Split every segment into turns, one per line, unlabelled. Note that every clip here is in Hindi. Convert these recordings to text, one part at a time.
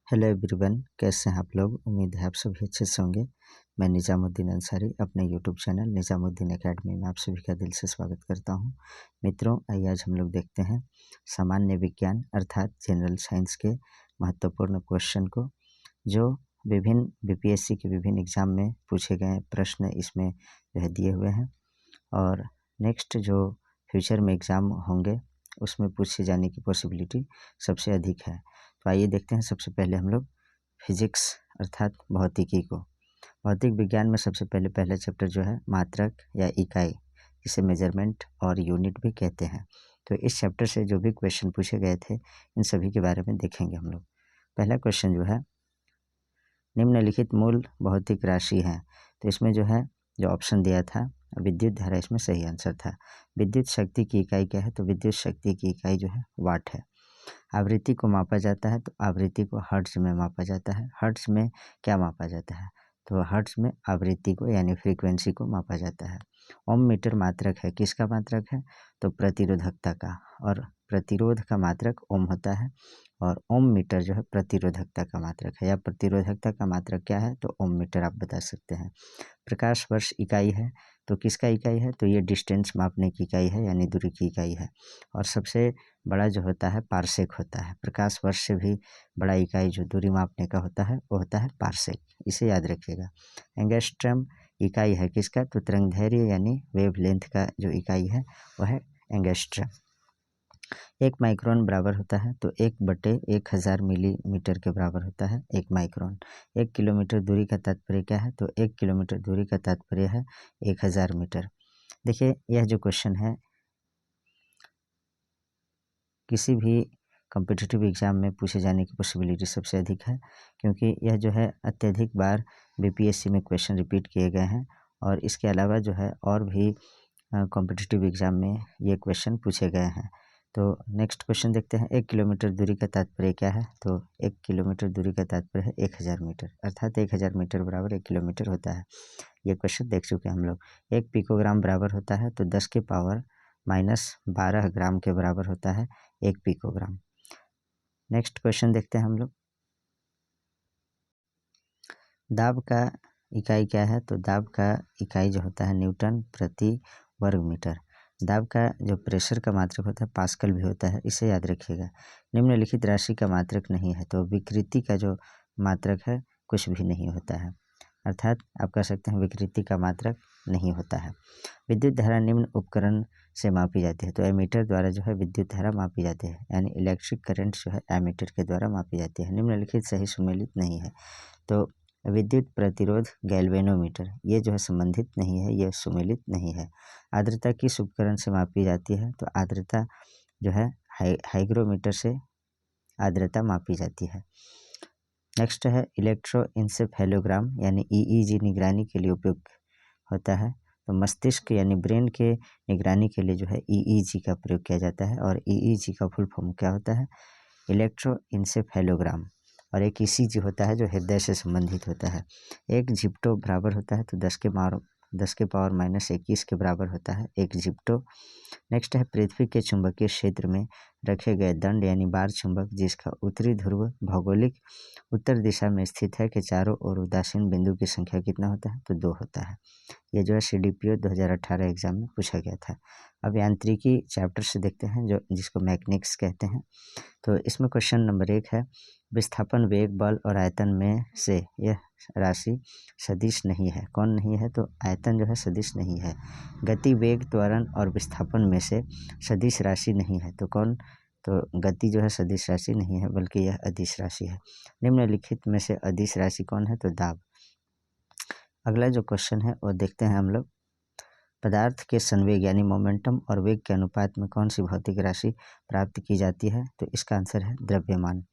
हेलो एवरीवन, कैसे हैं आप लोग। उम्मीद है आप सभी अच्छे से होंगे। मैं निजामुद्दीन अंसारी अपने यूट्यूब चैनल निजामुद्दीन एकेडमी में आप सभी का दिल से स्वागत करता हूं। मित्रों, आइए आज हम लोग देखते हैं सामान्य विज्ञान अर्थात जनरल साइंस के महत्वपूर्ण क्वेश्चन को, जो विभिन्न बीपीएससी के विभिन्न एग्जाम में पूछे गए प्रश्न इसमें दिए हुए हैं और नेक्स्ट जो फ्यूचर में एग्ज़ाम होंगे उसमें पूछे जाने की पॉसिबिलिटी सबसे अधिक है। तो आइए देखते हैं। सबसे पहले हम लोग फिजिक्स अर्थात भौतिकी को, भौतिक विज्ञान में सबसे पहला चैप्टर जो है मात्रक या इकाई, जिसे मेजरमेंट और यूनिट भी कहते हैं। तो इस चैप्टर से जो भी क्वेश्चन पूछे गए थे इन सभी के बारे में देखेंगे हम लोग। पहला क्वेश्चन जो है, निम्नलिखित मूल भौतिक राशि है। तो इसमें जो है जो ऑप्शन दिया था विद्युत धारा, इसमें सही आंसर था। विद्युत शक्ति की इकाई क्या है? तो विद्युत शक्ति की इकाई जो है वाट है। आवृत्ति को मापा जाता है तो आवृत्ति को हर्ट्ज में मापा जाता है। हर्ट्ज में क्या मापा जाता है? तो हर्ट्ज में आवृत्ति को यानी फ्रीक्वेंसी को मापा जाता है। ओम मीटर मात्रक है, किसका मात्रक है? तो प्रतिरोधकता का, और प्रतिरोध का मात्रक ओम होता है और ओम मीटर जो है प्रतिरोधकता का मात्रक है, या प्रतिरोधकता का मात्रक क्या है? तो ओम मीटर आप बता सकते हैं। प्रकाश वर्ष इकाई है, तो किसका इकाई है? तो ये डिस्टेंस मापने की इकाई है यानी दूरी की इकाई है। और सबसे बड़ा जो होता है पारसेक होता है। प्रकाश वर्ष से भी बड़ा इकाई जो दूरी मापने का होता है वो होता है पारसेक, इसे याद रखिएगा। एंगस्ट्रम इकाई है किसका? तो तरंगदैर्घ्य यानी वेव लेंथ का जो इकाई है वह है एंगस्ट्रम। 1 माइक्रोन बराबर होता है तो 1/1000 मिलीमीटर के बराबर होता है 1 माइक्रोन। 1 किलोमीटर दूरी का तात्पर्य क्या है? तो 1 किलोमीटर दूरी का तात्पर्य है 1000 मीटर। देखिए, यह जो क्वेश्चन है किसी भी कॉम्पिटिटिव एग्ज़ाम में पूछे जाने की पॉसिबिलिटी सबसे अधिक है, क्योंकि यह जो है अत्यधिक बार बीपीएससी में क्वेश्चन रिपीट किए गए हैं और इसके अलावा जो है और भी कॉम्पिटिटिव एग्ज़ाम में ये क्वेश्चन पूछे गए हैं। तो नेक्स्ट क्वेश्चन देखते हैं। 1 किलोमीटर दूरी का तात्पर्य क्या है? तो 1 किलोमीटर दूरी का तात्पर्य है 1000 मीटर, अर्थात 1000 मीटर बराबर 1 किलोमीटर होता है। ये क्वेश्चन देख चुके हैं हम लोग। 1 पिकोग्राम बराबर होता है तो 10 के पावर -12 ग्राम के बराबर होता है 1 पिकोग्राम। नेक्स्ट क्वेश्चन देखते हैं हम लोग। दाब का इकाई क्या है? तो दाब का इकाई जो होता है न्यूटन प्रति वर्ग मीटर। दाब का जो प्रेशर का मात्रक होता है पास्कल भी होता है, इसे याद रखिएगा। निम्नलिखित राशि का मात्रक नहीं है, तो विकृति का जो मात्रक है कुछ भी नहीं होता है, अर्थात आप कह सकते हैं विकृति का मात्रक नहीं होता है। विद्युत धारा निम्न उपकरण से मापी जाती है, तो एमीटर द्वारा जो है विद्युत धारा मापी जाती है, यानी इलेक्ट्रिक करंट जो है एमीटर के द्वारा मापी जाती है। निम्नलिखित सही सुमेलित नहीं है, तो विद्युत प्रतिरोध गैल्वेनोमीटर ये जो है संबंधित नहीं है, यह सुमेलित नहीं है। आर्द्रता किस उपकरण से मापी जाती है? तो आर्द्रता जो है हाइग्रोमीटर से आर्द्रता मापी जाती है। नेक्स्ट है इलेक्ट्रोइंसेफेलोग्राम यानी ईईजी निगरानी के लिए उपयोग होता है, तो मस्तिष्क यानी ब्रेन के निगरानी के लिए जो है ईईजी का प्रयोग किया जाता है, और ईईजी का फुल फॉर्म क्या होता है? इलेक्ट्रोइंसेफेलोग्राम। और एक ईसीजी होता है जो हृदय से संबंधित होता है। एक जिप्टो बराबर होता है तो 10 के पावर -21 के बराबर होता है एक जिप्टो। नेक्स्ट है पृथ्वी के चुंबकीय क्षेत्र में रखे गए दंड यानी बार चुंबक जिसका उत्तरी ध्रुव भौगोलिक उत्तर दिशा में स्थित है के चारों ओर उदासीन बिंदु की संख्या कितना होता है? तो 2 होता है। ये जो है सीडीपीओ 2018 एग्जाम में पूछा गया था। अब यांत्रिकी चैप्टर से देखते हैं जो जिसको मैकेनिक्स कहते हैं। तो इसमें क्वेश्चन नंबर 1 है, विस्थापन वेग बल और आयतन में से यह राशि सदिश नहीं है। कौन नहीं है? तो आयतन जो है सदिश नहीं है। गति वेग त्वरण और विस्थापन में से सदिश राशि नहीं है, तो कौन? तो गति जो है सदिश राशि नहीं है बल्कि यह अदिश राशि है। निम्नलिखित में से अदिश राशि कौन है? तो दाब। अगला जो क्वेश्चन है वो देखते हैं हम लोग। पदार्थ के संवेग यानी मोमेंटम और वेग के अनुपात में कौन सी भौतिक राशि प्राप्त की जाती है? तो इसका आंसर है द्रव्यमान।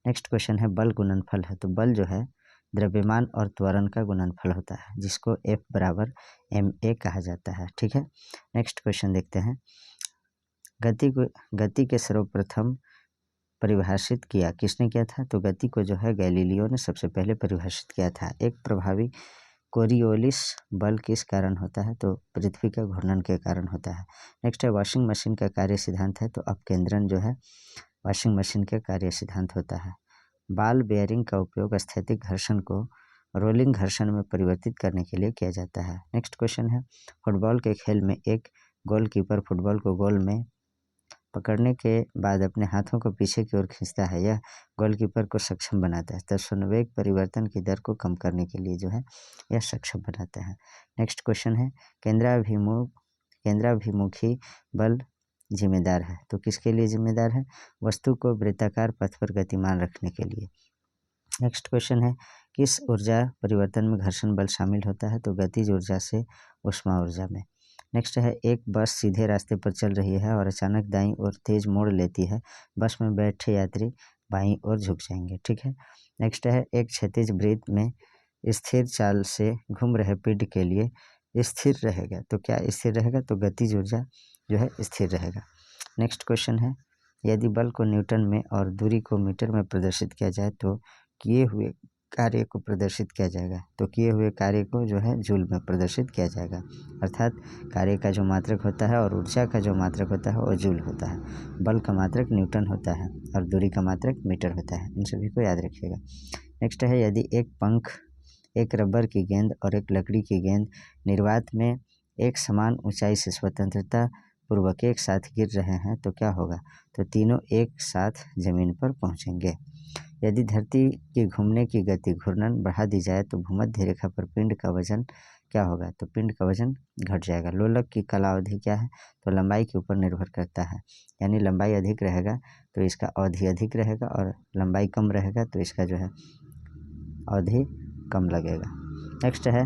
नेक्स्ट क्वेश्चन है बल गुणनफल है, तो बल जो है द्रव्यमान और त्वरण का गुणनफल होता है जिसको F बराबर ma कहा जाता है। ठीक है, नेक्स्ट क्वेश्चन देखते हैं। गति के सर्वप्रथम परिभाषित किया किसने किया था? तो गति को जो है गैलीलियो ने सबसे पहले परिभाषित किया था। एक प्रभावी कोरियोलिस बल किस कारण होता है? तो पृथ्वी का घूर्णन के कारण होता है। नेक्स्ट है वॉशिंग मशीन का कार्य सिद्धांत है, तो अपकेंद्रन जो है वॉशिंग मशीन का कार्य सिद्धांत होता है। बॉल बेयरिंग का उपयोग स्थैतिक घर्षण को रोलिंग घर्षण में परिवर्तित करने के लिए किया जाता है। नेक्स्ट क्वेश्चन है, फुटबॉल के खेल में एक गोलकीपर फुटबॉल को गोल में पकड़ने के बाद अपने हाथों को पीछे की ओर खींचता है। यह गोलकीपर को सक्षम बनाता है तथा संवेग परिवर्तन की दर को कम करने के लिए जो है यह सक्षम बनाता है। नेक्स्ट क्वेश्चन है, केंद्राभिमुखी बल जिम्मेदार है, तो किसके लिए जिम्मेदार है? वस्तु को वृत्ताकार पथ पर गतिमान रखने के लिए। नेक्स्ट क्वेश्चन है, किस ऊर्जा परिवर्तन में घर्षण बल शामिल होता है? तो गतिज ऊर्जा से ऊष्मा ऊर्जा में। नेक्स्ट है, एक बस सीधे रास्ते पर चल रही है और अचानक दाईं ओर तेज मोड़ लेती है। बस में बैठे यात्री बाईं ओर झुक जाएंगे। ठीक है। नेक्स्ट है, एक क्षैतिज वृत्त में स्थिर चाल से घूम रहे पिंड के लिए स्थिर रहेगा, तो क्या स्थिर रहेगा? तो गतिज ऊर्जा जो है स्थिर रहेगा। नेक्स्ट क्वेश्चन है, यदि बल को न्यूटन में और दूरी को मीटर में प्रदर्शित किया जाए तो किए हुए कार्य को प्रदर्शित किया जाएगा, तो किए हुए कार्य को जो है जूल में प्रदर्शित किया जाएगा। अर्थात कार्य का जो मात्रक होता है और ऊर्जा का जो मात्रक होता है वो जूल होता है। बल का मात्रक न्यूटन होता है और दूरी का मात्रक मीटर होता है। इन सभी को याद रखिएगा। नेक्स्ट है, यदि एक पंख, एक रबर की गेंद और एक लकड़ी की गेंद निर्वात में एक समान ऊंचाई से स्वतंत्रता पूर्वक एक साथ गिर रहे हैं तो क्या होगा? तो तीनों एक साथ जमीन पर पहुंचेंगे। यदि धरती की घूमने की गति घूर्णन बढ़ा दी जाए तो भूमध्य रेखा पर पिंड का वजन क्या होगा? तो पिंड का वजन घट जाएगा। लोलक की कालावधि क्या है? तो लंबाई के ऊपर निर्भर करता है, यानी लंबाई अधिक रहेगा तो इसका अवधि अधिक रहेगा और लंबाई कम रहेगा तो इसका जो है अवधि कम लगेगा। नेक्स्ट है,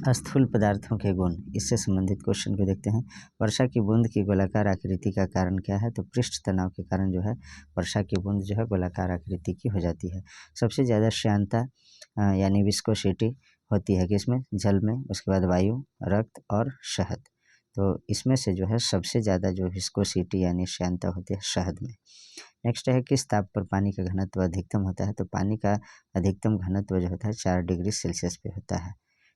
स्थूल पदार्थों के गुण, इससे संबंधित क्वेश्चन को देखते हैं। वर्षा की बूंद की गोलाकार आकृति का कारण क्या है? तो पृष्ठ तनाव के कारण जो है वर्षा की बूंद जो है गोलाकार आकृति की हो जाती है। सबसे ज़्यादा श्यानता यानी विस्कोसिटी होती है किसमें? जल में, उसके बाद वायु, रक्त और शहद। तो इसमें से जो है सबसे ज़्यादा जो विस्कोसिटी यानी श्यानता होती है शहद में। नेक्स्ट है, किस ताप पर पानी का घनत्व अधिकतम होता है? तो पानी का अधिकतम घनत्व जो होता है 4 डिग्री सेल्सियस पे होता है।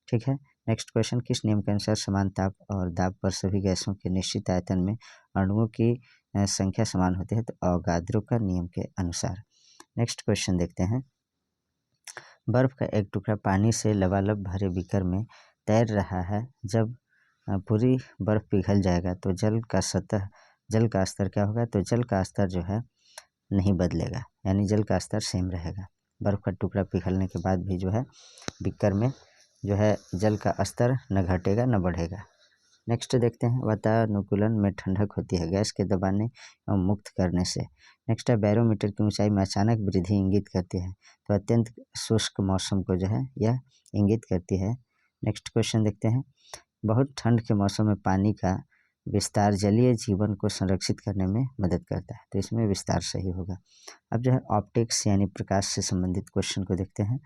ठीक है। नेक्स्ट क्वेश्चन, किस नियम के अनुसार समान ताप और दाब पर सभी गैसों के निश्चित आयतन में अणुओं की संख्या समान होती है? तो अवोगाद्रो का नियम के अनुसार। नेक्स्ट क्वेश्चन देखते हैं, बर्फ का एक टुकड़ा पानी से लबालब भरे बीकर में तैर रहा है। जब पूरी बर्फ पिघल जाएगा तो जल का स्तर क्या होगा? तो जल का स्तर जो है नहीं बदलेगा, यानी जल का स्तर सेम रहेगा। बर्फ का टुकड़ा पिघलने के बाद भी जो है बीकर में जो है जल का स्तर न घटेगा न बढ़ेगा। नेक्स्ट देखते हैं, वातानुकूलन में ठंडक होती है गैस के दबाने एवं मुक्त करने से। नेक्स्ट है, बैरोमीटर की ऊंचाई में अचानक वृद्धि इंगित करती है, तो अत्यंत शुष्क मौसम को जो है यह इंगित करती है। नेक्स्ट क्वेश्चन देखते हैं, बहुत ठंड के मौसम में पानी का विस्तार जलीय जीवन को संरक्षित करने में मदद करता है, तो इसमें विस्तार सही होगा। अब जो है ऑप्टिक्स यानी प्रकाश से संबंधित क्वेश्चन को देखते हैं।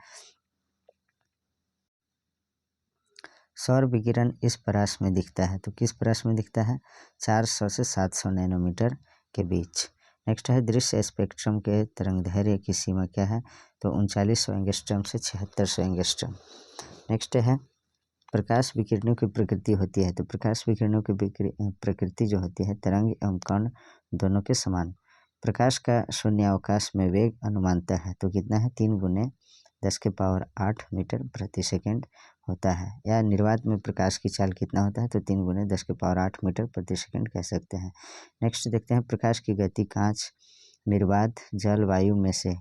सौर विकिरण इस परास में दिखता है, तो किस परास में दिखता है? 400 से 700 नैनोमीटर के बीच। नेक्स्ट है, दृश्य स्पेक्ट्रम के तरंगदैर्घ्य की सीमा क्या है? तो 3900 एंगस्ट्रम से 7600 एंगस्ट्रम। नेक्स्ट है, प्रकाश विकिरणों की प्रकृति होती है, तो प्रकाश विकिरणों की प्रकृति जो होती है तरंग एवं कण दोनों के समान। प्रकाश का शून्यावकाश में वेग अनुमानता है, तो कितना है? 3 × 10⁸ मीटर प्रति सेकेंड होता है। या निर्वात में प्रकाश की चाल कितना होता है? तो 3 × 10⁸ मीटर प्रति सेकेंड कह सकते हैं। नेक्स्ट देखते हैं, प्रकाश की गति कांच, निर्वात, जल, वायु में से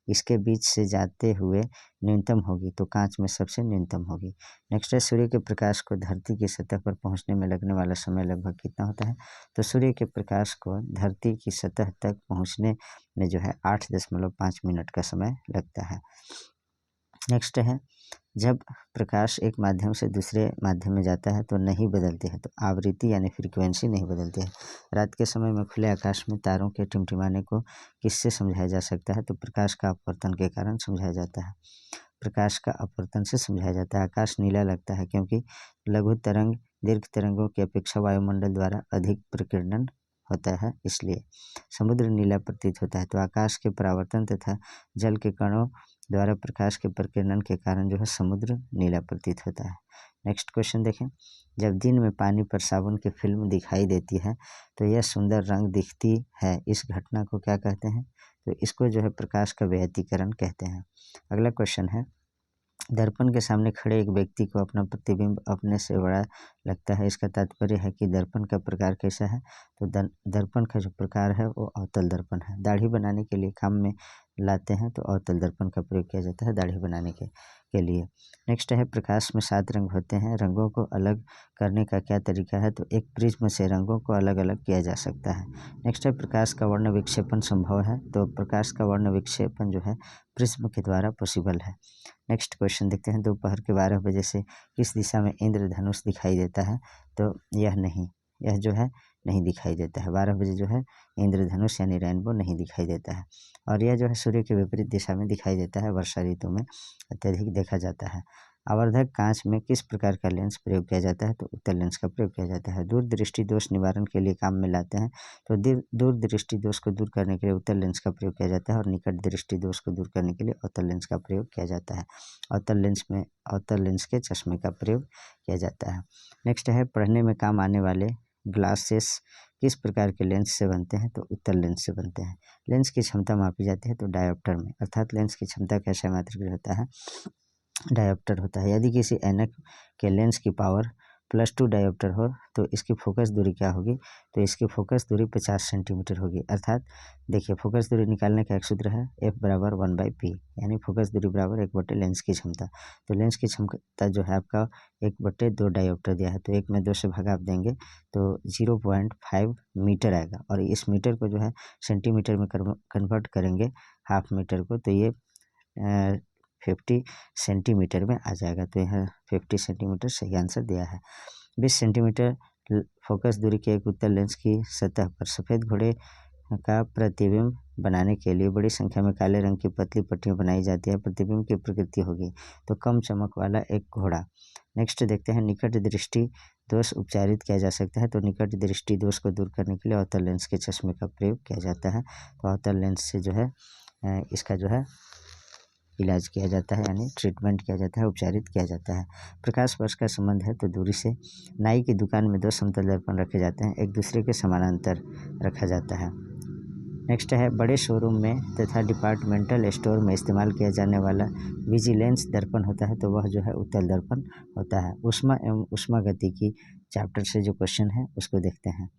इसके बीच से जाते हुए न्यूनतम होगी, तो कांच में सबसे न्यूनतम होगी। नेक्स्ट है, सूर्य के प्रकाश को धरती की सतह पर पहुंचने में लगने वाला समय लगभग कितना होता है? तो सूर्य के प्रकाश को धरती की सतह तक पहुंचने में जो है 8.5 मिनट का समय लगता है। नेक्स्ट है, जब प्रकाश एक माध्यम से दूसरे माध्यम में जाता है तो नहीं बदलती है, तो आवृत्ति यानी फ्रीक्वेंसी नहीं बदलती है। रात के समय में खुले आकाश में तारों के टिमटिमाने को किससे समझाया जा सकता है? तो प्रकाश का अपवर्तन के कारण समझाया जाता है। प्रकाश का अपवर्तन से समझाया जाता है। आकाश नीला लगता है क्योंकि लघु तरंग दीर्घ तरंगों की अपेक्षा वायुमंडल द्वारा अधिक प्रकीर्णन होता है, इसलिए समुद्र नीला प्रतीत होता है। तो आकाश के परावर्तन तथा जल के कणों द्वारा प्रकाश के प्रकीर्णन के कारण जो है समुद्र नीला प्रतीत होता है। नेक्स्ट क्वेश्चन देखें, जब दिन में पानी पर साबुन की फिल्म दिखाई देती है तो यह सुंदर रंग दिखती है, इस घटना को क्या कहते हैं? तो इसको जो है प्रकाश का व्यतिकरण कहते हैं। अगला क्वेश्चन है, दर्पण के सामने खड़े एक व्यक्ति को अपना प्रतिबिंब अपने से बड़ा लगता है, इसका तात्पर्य है कि दर्पण का प्रकार कैसा है? तो दर्पण का जो प्रकार है वो अवतल दर्पण है। दाढ़ी बनाने के लिए काम में लाते हैं तो अवतल दर्पण का प्रयोग किया जाता है दाढ़ी बनाने के लिए। नेक्स्ट है, प्रकाश में 7 रंग होते हैं, रंगों को अलग करने का क्या तरीका है? तो एक प्रिज्म से रंगों को अलग अलग किया जा सकता है। नेक्स्ट है, प्रकाश का वर्ण विक्षेपण संभव है? तो प्रकाश का वर्ण विक्षेपण जो है प्रिज्म के द्वारा पॉसिबल है। नेक्स्ट क्वेश्चन देखते हैं, दोपहर के 12 बजे से किस दिशा में इंद्रधनुष दिखाई देता है? तो यह जो है नहीं दिखाई देता है। 12 बजे जो है इंद्रधनुष यानी रेनबो नहीं दिखाई देता है, और यह जो है सूर्य के विपरीत दिशा में दिखाई देता है, वर्षा ऋतु में अत्यधिक देखा जाता है। आवर्धक कांच में किस प्रकार का लेंस प्रयोग किया जाता है? तो उत्तल लेंस का प्रयोग किया जाता है। दूरदृष्टि दोष निवारण के लिए काम में लाते हैं, तो दूरदृष्टि दोष को दूर करने के लिए उत्तल लेंस का प्रयोग किया जाता है, और निकट दृष्टि दोष को दूर करने के लिए अवतल लेंस का प्रयोग किया जाता है। अवतल लेंस के चश्मे का प्रयोग किया जाता है। नेक्स्ट है, पढ़ने में काम आने वाले ग्लासेस किस प्रकार के लेंस से बनते हैं? तो उत्तल लेंस से बनते हैं। लेंस की क्षमता मापी जाती है तो डायोप्टर में, अर्थात लेंस की क्षमता कैसे मात्रक होता है? डायोप्टर होता है। यदि किसी ऐनक के लेंस की पावर +2 डायोप्टर हो तो इसकी फोकस दूरी क्या होगी? तो इसकी फोकस दूरी 50 सेंटीमीटर होगी। अर्थात देखिए, फोकस दूरी निकालने का एक सूत्र है F बराबर 1/P, यानी फोकस दूरी बराबर 1/, लेंस की क्षमता। तो लेंस की क्षमता जो है आपका 1/2 डायोप्टर दिया है, तो 1 में 2 से भागा आप देंगे तो 0.5 मीटर आएगा, और इस मीटर को जो है सेंटीमीटर में कन्वर्ट करेंगे हाफ मीटर को, तो ये 50 सेंटीमीटर में आ जाएगा। तो यहाँ 50 सेंटीमीटर सही आंसर दिया है। 20 सेंटीमीटर फोकस दूरी के एक उत्तल लेंस की सतह पर सफ़ेद घोड़े का प्रतिबिंब बनाने के लिए बड़ी संख्या में काले रंग की पतली पट्टियाँ बनाई जाती है। प्रतिबिंब की प्रकृति होगी तो कम चमक वाला एक घोड़ा। नेक्स्ट देखते हैं, निकट दृष्टि दोष उपचारित किया जा सकता है? तो निकट दृष्टि दोष को दूर करने के लिए अवतल लेंस के चश्मे का प्रयोग किया जाता है। तो अवतल लेंस से जो है इसका जो है इलाज किया जाता है, यानी ट्रीटमेंट किया जाता है, उपचारित किया जाता है। प्रकाश वर्ष का संबंध है तो दूरी से। नाई की दुकान में 2 समतल दर्पण रखे जाते हैं, एक दूसरे के समानांतर रखा जाता है। नेक्स्ट है, बड़े शोरूम में तथा डिपार्टमेंटल स्टोर में इस्तेमाल किया जाने वाला विजिलेंस दर्पण होता है, तो वह जो है उत्तल दर्पण होता है। ऊष्मा एवं ऊष्मागतिकी चैप्टर से जो क्वेश्चन है उसको देखते हैं।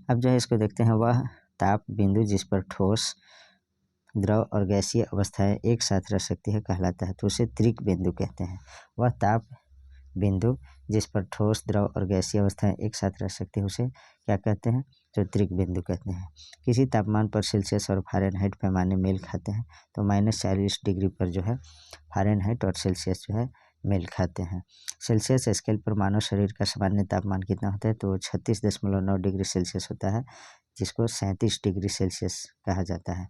अब जो है इसको देखते हैं, वह ताप बिंदु जिस पर ठोस, द्रव और गैसीय अवस्थाएं एक साथ रह सकती है कहलाता है, तो उसे त्रिक बिंदु कहते हैं। वह ताप बिंदु जिस पर ठोस, द्रव और गैसीय अवस्थाएं एक साथ रह सकती है उसे क्या कहते हैं? तो त्रिक बिंदु कहते हैं। किसी तापमान पर सेल्सियस और फ़ारेनहाइट पैमाने मेल खाते हैं, तो -40 डिग्री पर जो है फ़ारेनहाइट और सेल्सियस जो है मेल खाते हैं। सेल्सियस स्केल पर मानव शरीर का सामान्य तापमान कितना होता है? तो 36.9 डिग्री सेल्सियस होता है, जिसको 37 डिग्री सेल्सियस कहा जाता है।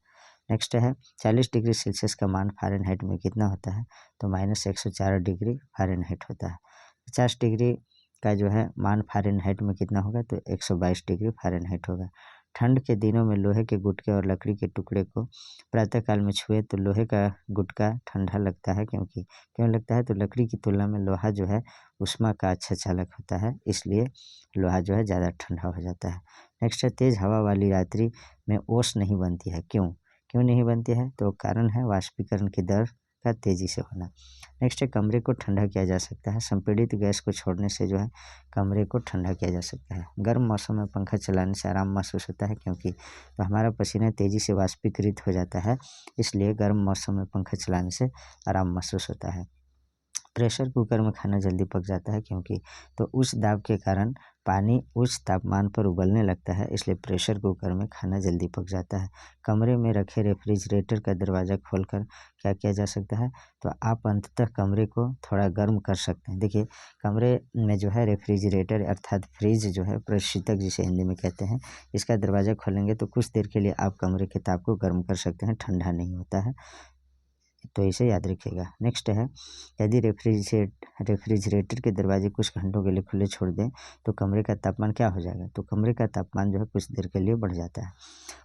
नेक्स्ट है, 40 डिग्री सेल्सियस का मान फ़ारेनहाइट में कितना होता है? तो -104 डिग्री फ़ारेनहाइट होता है। 50 डिग्री का जो है मान फ़ारेनहाइट में कितना होगा? तो 122 डिग्री फ़ारेनहाइट होगा। ठंड के दिनों में लोहे के गुटके और लकड़ी के टुकड़े को प्रातःकाल में छुए तो लोहे का गुटका ठंडा लगता है, क्यों लगता है? तो लकड़ी की तुलना में लोहा जो है ऊष्मा का अच्छा चालक होता है, इसलिए लोहा जो है ज़्यादा ठंडा हो जाता है। नेक्स्ट है, तेज़ हवा वाली रात्रि में ओस नहीं बनती है, क्यों नहीं बनती है? तो कारण है वाष्पीकरण की दर का तेज़ी से होना। नेक्स्ट है, कमरे को ठंडा किया जा सकता है, संपीड़ित गैस को छोड़ने से जो है कमरे को ठंडा किया जा सकता है। गर्म मौसम में पंखा चलाने से आराम महसूस होता है, क्योंकि तो हमारा पसीना तेज़ी से वाष्पीकृत हो जाता है, इसलिए गर्म मौसम में पंखा चलाने से आराम महसूस होता है। प्रेशर कुकर में खाना जल्दी पक जाता है, क्योंकि तो उच्च दाब के कारण पानी उच्च तापमान पर उबलने लगता है, इसलिए प्रेशर कुकर में खाना जल्दी पक जाता है। कमरे में रखे रेफ्रिजरेटर का दरवाज़ा खोलकर क्या किया जा सकता है? तो आप अंततः कमरे को थोड़ा गर्म कर सकते हैं। देखिए, कमरे में जो है रेफ्रिजरेटर अर्थात फ्रिज जो है, प्रशीतक जिसे हिंदी में कहते हैं, इसका दरवाज़ा खोलेंगे तो कुछ देर के लिए आप कमरे के ताप को गर्म कर सकते हैं, ठंडा नहीं होता है, तो इसे याद रखिएगा। नेक्स्ट है, यदि रेफ्रिजरेटर के दरवाजे कुछ घंटों के लिए खुले छोड़ दें तो कमरे का तापमान क्या हो जाएगा? तो कमरे का तापमान जो है कुछ देर के लिए बढ़ जाता है।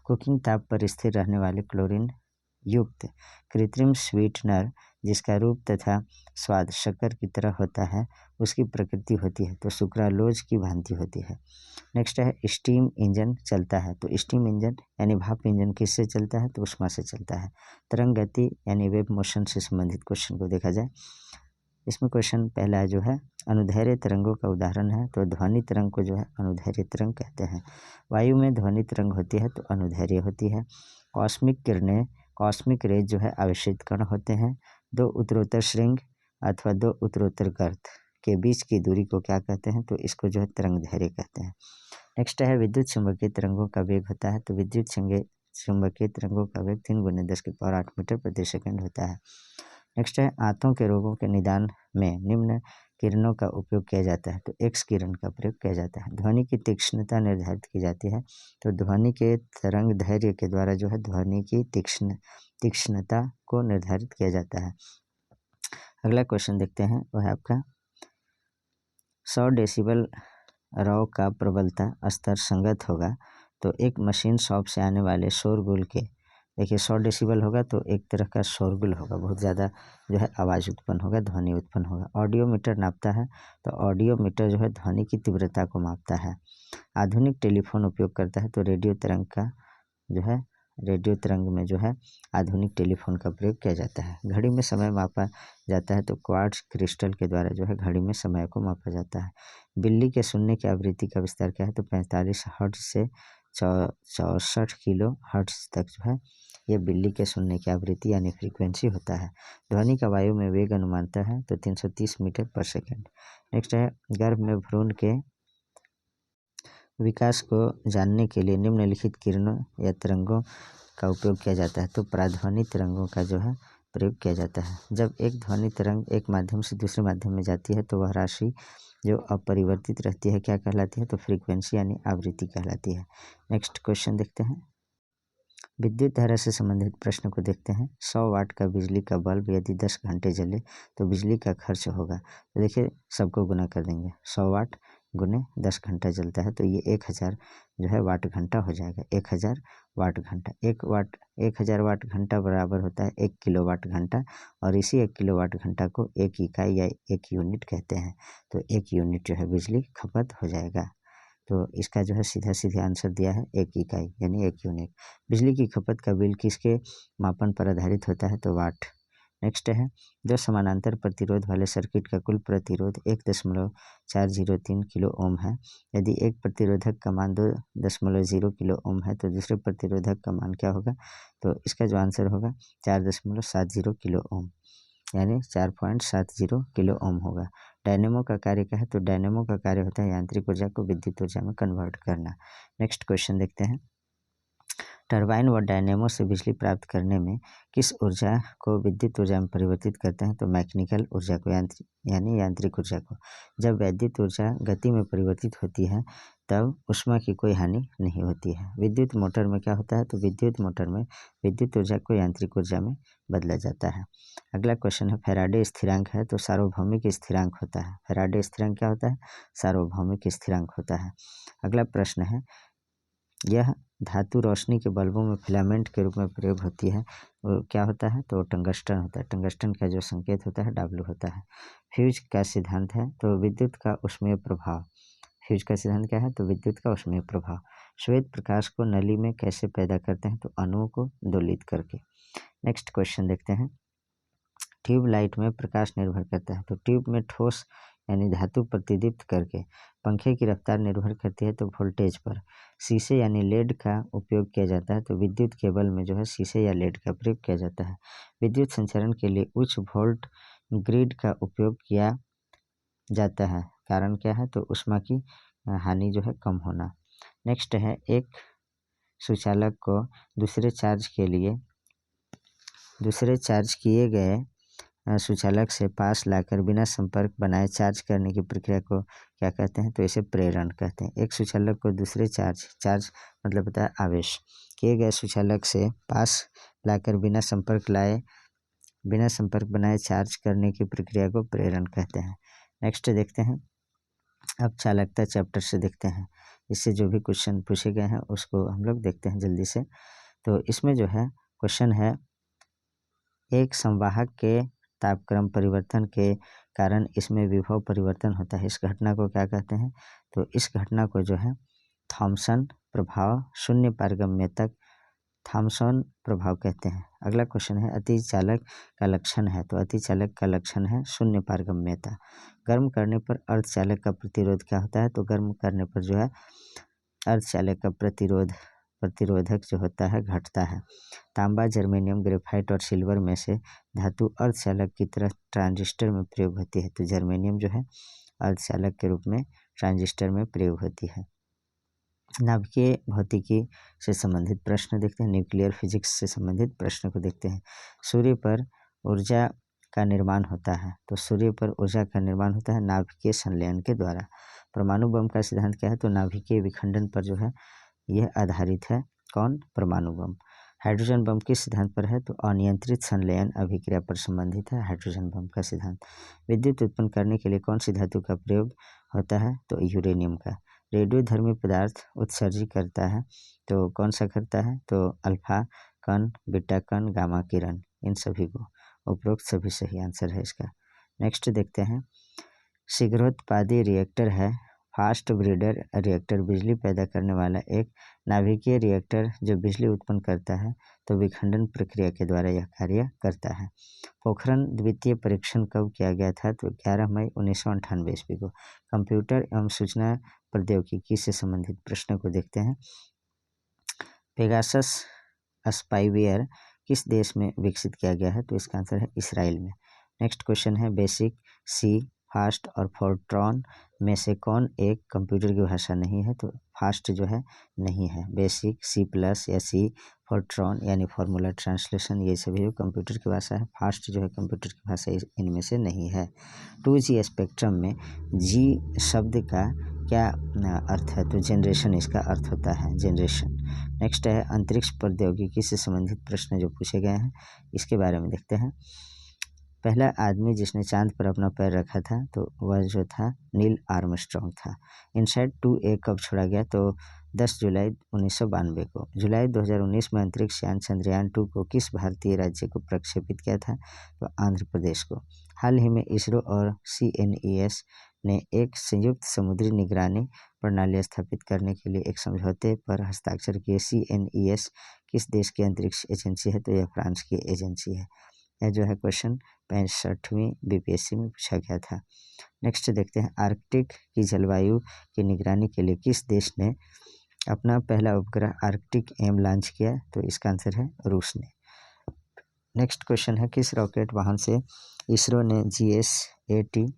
कुकिंग ताप पर स्थिर रहने वाले क्लोरीन युक्त कृत्रिम स्वीटनर जिसका रूप तथा स्वाद शक्कर की तरह होता है उसकी प्रकृति होती है तो सुक्रालोज की भांति होती है। नेक्स्ट है स्टीम इंजन चलता है तो स्टीम इंजन यानी भाप इंजन किससे चलता है तो ऊष्मा से चलता है। तरंग गति यानी वेव मोशन से संबंधित क्वेश्चन को देखा जाए। इसमें क्वेश्चन पहला जो है अनुदैर्घ्य तरंगों का उदाहरण है तो ध्वनि तरंग को जो है अनुदैर्घ्य तरंग कहते हैं। वायु में ध्वनि तरंग होती है तो अनुदैर्घ्य होती है। कॉस्मिक किरणें कॉस्मिक रेज जो है आवेशित कण होते हैं। दो उत्तरोत्तर श्रृंग अथवा दो उत्तरोत्तर गर्त के बीच की दूरी को क्या कहते हैं तो इसको जो है तरंग दैर्घ्य कहते हैं। नेक्स्ट है विद्युत चुंबकीय तरंगों का वेग होता है तो विद्युत चुंबकीय तरंगों का वेग 3 × 10⁸ मीटर प्रति सेकंड होता है। नेक्स्ट है आंतों के रोगों के निदान में निम्न किरणों का उपयोग किया जाता है तो एक्स किरण का प्रयोग किया जाता है। ध्वनि की तीक्ष्णता निर्धारित की जाती है तो ध्वनि के तरंग दैर्घ्य के द्वारा जो है ध्वनि की तीक्ष्णता को निर्धारित किया जाता है। अगला क्वेश्चन देखते हैं वह है आपका 100 डेसिबल रॉ का प्रबलता स्तर संगत होगा तो एक मशीन शॉप से आने वाले शोरगुल के देखिए 100 डेसिबल होगा तो एक तरह का शोरगुल होगा, बहुत ज़्यादा जो है आवाज़ उत्पन्न होगा, ध्वनि उत्पन्न होगा। ऑडियो मीटर नापता है तो ऑडियो मीटर जो है ध्वनि की तीव्रता को मापता है। आधुनिक टेलीफोन उपयोग करता है तो रेडियो तरंग का जो है रेडियो तरंग में जो है आधुनिक टेलीफोन का प्रयोग किया जाता है। घड़ी में समय मापा जाता है तो क्वार्ट्ज क्रिस्टल के द्वारा जो है घड़ी में समय को मापा जाता है। बिल्ली के सुनने की आवृत्ति का विस्तार क्या है तो 45 हर्ट्ज से 64 किलो हर्ट्ज तक जो है ये बिल्ली के सुनने की आवृत्ति यानी फ्रीक्वेंसी होता है। ध्वनि का वायु में वेग अनुमानता है तो 330 मीटर पर सेकंड। नेक्स्ट है गर्भ में भ्रूण के विकास को जानने के लिए निम्नलिखित किरणों या तरंगों का उपयोग किया जाता है तो पराध्वनि तरंगों का जो है प्रयोग किया जाता है। जब एक ध्वनि तरंग एक माध्यम से दूसरे माध्यम में जाती है तो वह राशि जो अपरिवर्तित रहती है क्या कहलाती है तो फ्रीक्वेंसी यानी आवृत्ति कहलाती है। नेक्स्ट क्वेश्चन देखते हैं। विद्युत धारा से संबंधित प्रश्न को देखते हैं। 100 वाट का बिजली का बल्ब यदि 10 घंटे जले तो बिजली का खर्च होगा तो देखिए सबको गुना कर देंगे। 100 वाट गुने 10 घंटा जलता है तो ये 1000 जो है वाट घंटा हो जाएगा। 1000 वाट घंटा 1000 वाट घंटा बराबर होता है 1 किलोवाट घंटा और इसी 1 किलोवाट घंटा को एक इकाई या एक यूनिट कहते हैं तो 1 यूनिट जो है बिजली खपत हो जाएगा। तो इसका जो है सीधा सीधे आंसर दिया है 1 इकाई यानी 1 यूनिट। बिजली की खपत का बिल किसके मापन पर आधारित होता है तो वाट। नेक्स्ट है दो समानांतर प्रतिरोध वाले सर्किट का कुल प्रतिरोध 1.403 किलो ओम है। यदि एक प्रतिरोधक का मान 2.0 किलो ओम है तो दूसरे प्रतिरोधक का मान क्या होगा तो इसका जो आंसर होगा 4.70 किलो ओम यानी 4.70 किलो ओम होगा। डायनेमो का कार्य क्या है तो डायनेमो का कार्य होता है यांत्रिक ऊर्जा को विद्युत ऊर्जा में कन्वर्ट करना। नेक्स्ट क्वेश्चन देखते हैं। टरबाइन व डायनेमो से बिजली प्राप्त करने में किस ऊर्जा को विद्युत ऊर्जा में परिवर्तित करते हैं तो मैकेनिकल ऊर्जा को यानी यांत्रिक ऊर्जा को। जब वैद्युत ऊर्जा गति में परिवर्तित होती है तब ऊष्मा की कोई हानि नहीं होती है। विद्युत मोटर में क्या होता है तो विद्युत मोटर में विद्युत ऊर्जा को यांत्रिक ऊर्जा में बदला जाता है। अगला क्वेश्चन है फैराडे स्थिरांक है तो सार्वभौमिक स्थिरांक होता है। फैराडे स्थिरांक क्या होता है सार्वभौमिक स्थिरांक होता है। अगला प्रश्न है यह धातु रोशनी के बल्बों में फिलामेंट के रूप में प्रयोग होती है वो क्या होता है तो टंगस्टन होता है। टंगस्टन का जो संकेत होता है W होता है। फ्यूज का सिद्धांत है तो विद्युत का ऊष्मीय प्रभाव। फ्यूज का सिद्धांत क्या है तो विद्युत का ऊष्मीय प्रभाव। श्वेत प्रकाश को नली में कैसे पैदा करते हैं तो अणुओं को दोलित करके। नेक्स्ट क्वेश्चन देखते हैं। ट्यूब लाइट में प्रकाश निर्भर करता है तो ट्यूब में ठोस यानी धातु प्रतिदीप्त करके। पंखे की रफ्तार निर्भर करती है तो वोल्टेज पर। शीशे यानी लेड का उपयोग किया जाता है तो विद्युत केबल में जो है शीशे या लेड का प्रयोग किया जाता है। विद्युत संचरण के लिए उच्च वोल्ट ग्रिड का उपयोग किया जाता है, कारण क्या है तो ऊष्मा की हानि जो है कम होना। नेक्स्ट है एक सुचालक को दूसरे चार्ज किए गए सुचालक से पास लाकर बिना संपर्क बनाए चार्ज करने की प्रक्रिया को क्या कहते हैं तो इसे प्रेरण कहते हैं। एक सुचालक को दूसरे चार्ज मतलब होता है आवेश किए गए सुचालक से पास लाकर बिना संपर्क बनाए चार्ज करने की प्रक्रिया को प्रेरण कहते हैं। नेक्स्ट देखते हैं। अब चालकता चैप्टर से देखते हैं, इससे जो भी क्वेश्चन पूछे गए हैं उसको हम लोग देखते हैं जल्दी से। तो इसमें जो है क्वेश्चन है एक संवाहक के तापक्रम परिवर्तन के कारण इसमें विभव परिवर्तन होता है। इस घटना को क्या कहते हैं? तो इस घटना को जो है थॉमसन प्रभाव, शून्य पारगम्य तक थॉमसन प्रभाव कहते हैं। अगला क्वेश्चन है अतिचालक का लक्षण है, तो अतिचालक का लक्षण है शून्य पारगम्यता। गर्म करने पर अर्धचालक का प्रतिरोध क्या होता है? तो गर्म करने पर जो है अर्धचालक का प्रतिरोधक जो होता है घटता है। तांबा, जर्मेनियम, ग्रेफाइट और सिल्वर में से धातु अर्धचालक की तरह ट्रांजिस्टर में प्रयोग होती है। तो जर्मेनियम जो है अर्धचालक के रूप में ट्रांजिस्टर में प्रयोग होती है। नाभिकीय भौतिकी से संबंधित प्रश्न देखते हैं, न्यूक्लियर फिजिक्स से संबंधित प्रश्न को देखते हैं। सूर्य पर ऊर्जा का निर्माण होता है, तो सूर्य पर ऊर्जा का निर्माण होता है नाभिकीय संलयन के द्वारा। परमाणु बम का सिद्धांत क्या है? तो नाभिकीय विखंडन पर जो है यह आधारित है। कौन? परमाणु बम। हाइड्रोजन बम किस सिद्धांत पर है? तो अनियंत्रित संलयन अभिक्रिया पर संबंधित है हाइड्रोजन बम का सिद्धांत। विद्युत उत्पन्न करने के लिए कौन सी धातु का प्रयोग होता है? तो यूरेनियम का। रेडियोधर्मी पदार्थ उत्सर्जित करता है, तो कौन सा करता है? तो अल्फा कण, बीटा कण, गामा किरण, इन सभी को। उपरोक्त सभी सही आंसर है इसका। नेक्स्ट देखते हैं शीघ्रोत्पादी रिएक्टर है। फास्ट ब्रीडर रिएक्टर बिजली पैदा करने वाला एक नाभिकीय रिएक्टर जो बिजली उत्पन्न करता है, तो विखंडन प्रक्रिया के द्वारा यह कार्य करता है। पोखरण द्वितीय परीक्षण कब किया गया था? तो 11 मई 1998 ईस्वी को। कंप्यूटर एवं सूचना प्रौद्योगिकी से संबंधित प्रश्न को देखते हैं। पेगासस स्पाईवेयर किस देश में विकसित किया गया है? तो इसका आंसर है इसराइल में। नेक्स्ट क्वेश्चन है बेसिक, सी, फास्ट और फोर्ट्रॉन में से कौन एक कंप्यूटर की भाषा नहीं है? तो फास्ट जो है नहीं है। बेसिक, सी प्लस या सी, फोर्ट्रॉन यानी फॉर्मूला ट्रांसलेशन, ये सभी कंप्यूटर की भाषा है। फास्ट जो है कंप्यूटर की भाषा इनमें से नहीं है। 2G स्पेक्ट्रम में जी शब्द का क्या अर्थ है? तो जनरेशन इसका अर्थ होता है, जनरेशन। नेक्स्ट है अंतरिक्ष प्रौद्योगिकी से संबंधित प्रश्न जो पूछे गए हैं, इसके बारे में देखते हैं। पहला आदमी जिसने चांद पर अपना पैर रखा था, तो वह जो था नील आर्मस्ट्रॉन्ग था। इनसैट 2A कब छोड़ा गया? तो 10 जुलाई 1992 को। जुलाई 2019 में अंतरिक्ष यान चंद्रयान 2 को किस भारतीय राज्य को प्रक्षेपित किया था? तो आंध्र प्रदेश को। हाल ही में इसरो और CNES ने एक संयुक्त समुद्री निगरानी प्रणाली स्थापित करने के लिए एक समझौते पर हस्ताक्षर किए। CNES किस देश की अंतरिक्ष एजेंसी है? तो यह फ्रांस की एजेंसी है। यह जो है क्वेश्चन 65वीं BPSC में पूछा गया था। नेक्स्ट देखते हैं आर्कटिक की जलवायु की निगरानी के लिए किस देश ने अपना पहला उपग्रह आर्कटिक एम लॉन्च किया? तो इसका आंसर है रूस ने। नेक्स्ट क्वेश्चन है किस रॉकेट वाहन से इसरो ने GSAT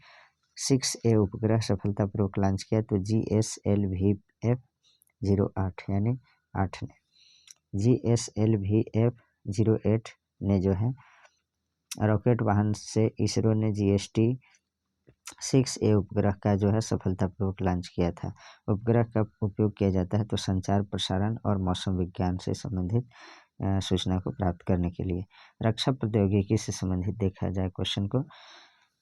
6A उपग्रह सफलतापूर्वक लॉन्च किया? तो GSLV-F08 यानी 8 ने। GSLV-F08 ने जो है रॉकेट वाहन से इसरो ने GST-6A उपग्रह का जो है सफलतापूर्वक लॉन्च किया था। उपग्रह का उपयोग किया जाता है तो संचार, प्रसारण और मौसम विज्ञान से संबंधित सूचना को प्राप्त करने के लिए। रक्षा प्रौद्योगिकी से संबंधित देखा जाए क्वेश्चन को,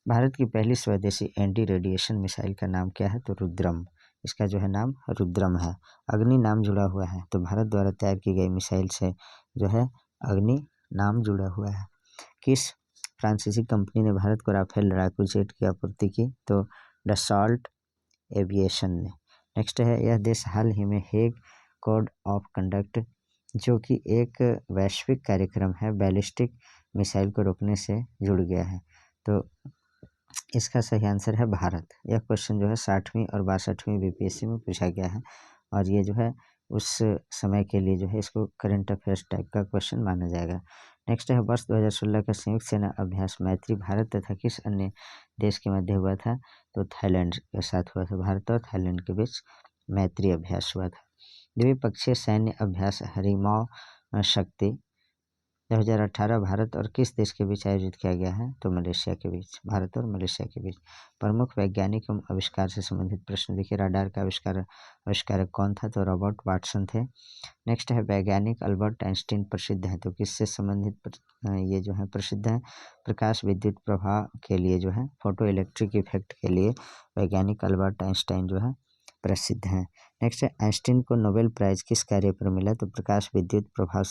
भारत की पहली स्वदेशी एंटी रेडिएशन मिसाइल का नाम क्या है? तो रुद्रम। इसका जो है नाम रुद्रम है। अग्नि नाम जुड़ा हुआ है, तो भारत द्वारा तैयार की गई मिसाइल से जो है अग्नि नाम जुड़ा हुआ है। किस फ्रांसीसी कंपनी ने भारत को राफेल लड़ाकू जेट की आपूर्ति की? तो डसॉल्ट एविएशन ने। नेक्स्ट है यह देश हाल ही में हेग कोड ऑफ कंडक्ट जो कि एक वैश्विक कार्यक्रम है बैलिस्टिक मिसाइल को रोकने से जुड़ गया है, तो इसका सही आंसर है भारत। यह क्वेश्चन जो है 60वीं और 62वीं BPSC में पूछा गया है और ये जो है उस समय के लिए जो है इसको करंट अफेयर्स टाइप का क्वेश्चन माना जाएगा। नेक्स्ट है वर्ष 2016 का संयुक्त सेना अभ्यास मैत्री भारत तथा किस अन्य देश के मध्य हुआ था? तो थाईलैंड के साथ हुआ था। भारत और थाईलैंड के बीच मैत्री अभ्यास हुआ था। द्विपक्षीय सैन्य अभ्यास हरिमाव शक्ति 2018 भारत और किस देश के बीच आयोजित किया गया है? तो मलेशिया के बीच, भारत और मलेशिया के बीच। प्रमुख वैज्ञानिक एवं आविष्कार से संबंधित प्रश्न देखिए। राडार का आविष्कारक कौन था? तो रॉबर्ट वाटसन थे। नेक्स्ट है वैज्ञानिक अल्बर्ट आइंस्टीन प्रसिद्ध है, तो किससे संबंधित ये जो है प्रसिद्ध है? प्रकाश विद्युत प्रभाव के लिए जो है फोटो इलेक्ट्रिक इफेक्ट के लिए वैज्ञानिक अल्बर्ट आइंस्टाइन जो है प्रसिद्ध हैं। नेक्स्ट है आइंस्टीन को नोबेल प्राइज किस कार्य पर मिला? तो प्रकाश विद्युत प्रभाव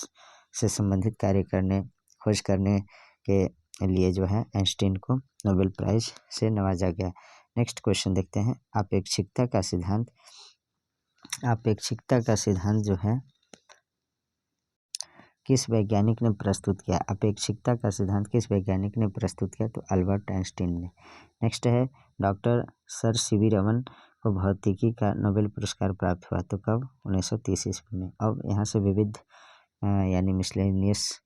से संबंधित कार्य करने, खोज करने के लिए जो है आइंस्टीन को नोबेल प्राइज से नवाजा गया। नेक्स्ट क्वेश्चन देखते हैं। अपेक्षिकता का सिद्धांत जो है किस वैज्ञानिक ने प्रस्तुत किया? अपेक्षिकता का सिद्धांत किस वैज्ञानिक ने प्रस्तुत किया? तो अल्बर्ट आइंस्टीन ने। नेक्स्ट है डॉक्टर सर सीवी रमन को भौतिकी का नोबेल पुरस्कार प्राप्त हुआ, तो कब? 1930 ईस्वी में। अब यहाँ से विविध यानी मिसलेनियस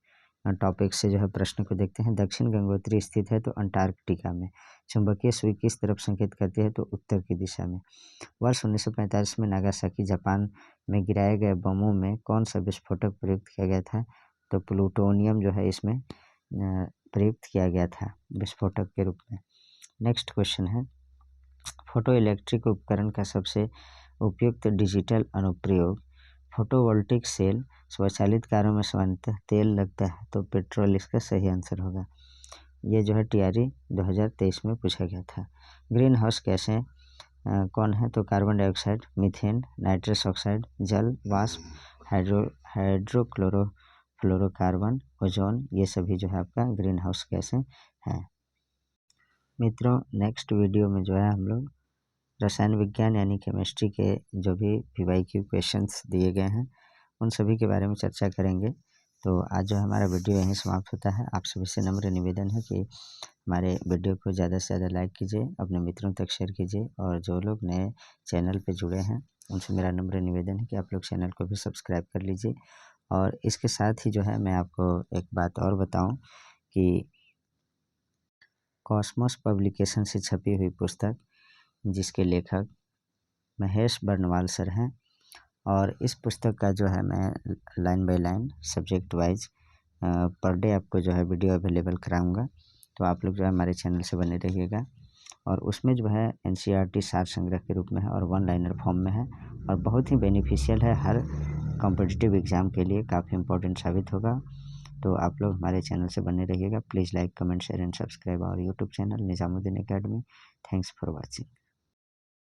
टॉपिक से जो है प्रश्न को देखते हैं। दक्षिण गंगोत्री स्थित है तो अंटार्कटिका में। चुंबकीय सुई किस तरफ संकेत करती है? तो उत्तर की दिशा में। वर्ष 1945 में नागासाकी जापान में गिराए गए बमों में कौन सा विस्फोटक प्रयुक्त किया गया था? तो प्लूटोनियम जो है इसमें प्रयुक्त किया गया था विस्फोटक के रूप में। नेक्स्ट क्वेश्चन है फोटो इलेक्ट्रिक उपकरण का सबसे उपयुक्त डिजिटल अनुप्रयोग? Photovoltaic cell. स्वचालित कारों में सामान्यतः तेल लगता है तो पेट्रोल इसका सही आंसर होगा। ये जो है TRE 2023 में पूछा गया था। ग्रीन हाउस गैसें कौन है? तो carbon dioxide, methane, nitrous oxide, जल वाष्प, हाइड्रोक्लोरोफ्लोरोकार्बन, ओजोन, ये सभी जो है आपका ग्रीन हाउस गैसें हैं। मित्रों नेक्स्ट वीडियो में जो है हम लोग रसायन विज्ञान यानी केमिस्ट्री के जो भी PYQ क्वेश्चंस दिए गए हैं उन सभी के बारे में चर्चा करेंगे। तो आज जो हमारा वीडियो यहीं समाप्त होता है। आप सभी से नम्र निवेदन है कि हमारे वीडियो को ज़्यादा से ज़्यादा लाइक कीजिए, अपने मित्रों तक शेयर कीजिए, और जो लोग नए चैनल पे जुड़े हैं उनसे मेरा नम्र निवेदन है कि आप लोग चैनल को भी सब्सक्राइब कर लीजिए। और इसके साथ ही जो है मैं आपको एक बात और बताऊं कि कॉस्मोस पब्लिकेशन से छपी हुई पुस्तक जिसके लेखक महेश बर्नवाल सर हैं, और इस पुस्तक का जो है मैं line by line subject wise per day आपको जो है वीडियो अवेलेबल कराऊंगा। तो आप लोग जो है हमारे चैनल से बने रहिएगा। और उसमें जो है NCERT सार संग्रह के रूप में है और 1 लाइनर फॉर्म में है और बहुत ही बेनिफिशियल है, हर कॉम्पिटिटिव एग्ज़ाम के लिए काफ़ी इंपॉर्टेंट साबित होगा। तो आप लोग हमारे चैनल से बने रहिएगा। Please like, comment, share and subscribe our YouTube channel Nizamuddin academy. Thanks for watching.